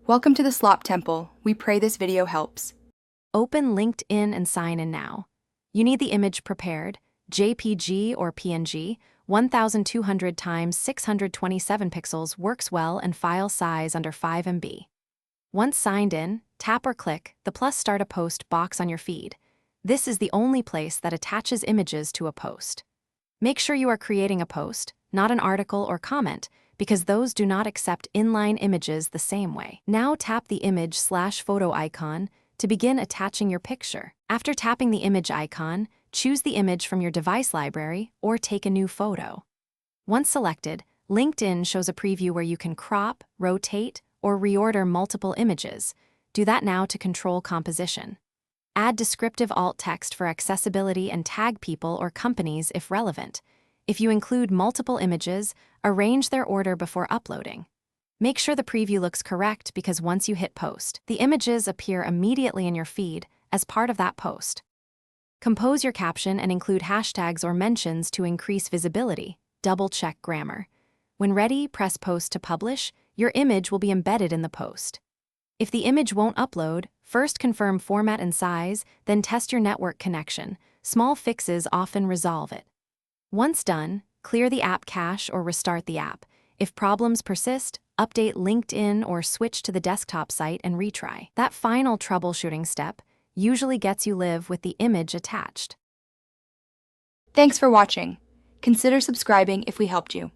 Welcome to the Slop Temple. We pray this video helps. Open LinkedIn and sign in now. You need the image prepared, JPG or PNG, 1200 x 627 pixels works well and file size under 5 MB. Once signed in, tap or click the plus start a post box on your feed. This is the only place that attaches images to a post. Make sure you are creating a post, not an article or comment, because those do not accept inline images the same way. Now tap the image/photo icon to begin attaching your picture. After tapping the image icon, choose the image from your device library or take a new photo. Once selected, LinkedIn shows a preview where you can crop, rotate, or reorder multiple images. Do that now to control composition. Add descriptive alt text for accessibility and tag people or companies if relevant. If you include multiple images, arrange their order before uploading. Make sure the preview looks correct because once you hit post, the images appear immediately in your feed as part of that post. Compose your caption and include hashtags or mentions to increase visibility. Double-check grammar. When ready, press post to publish. Your image will be embedded in the post. If the image won't upload, first confirm format and size, then test your network connection. Small fixes often resolve it. Once done, clear the app cache or restart the app. If problems persist, update LinkedIn or switch to the desktop site and retry. That final troubleshooting step usually gets you live with the image attached. Thanks for watching. Consider subscribing if we helped you.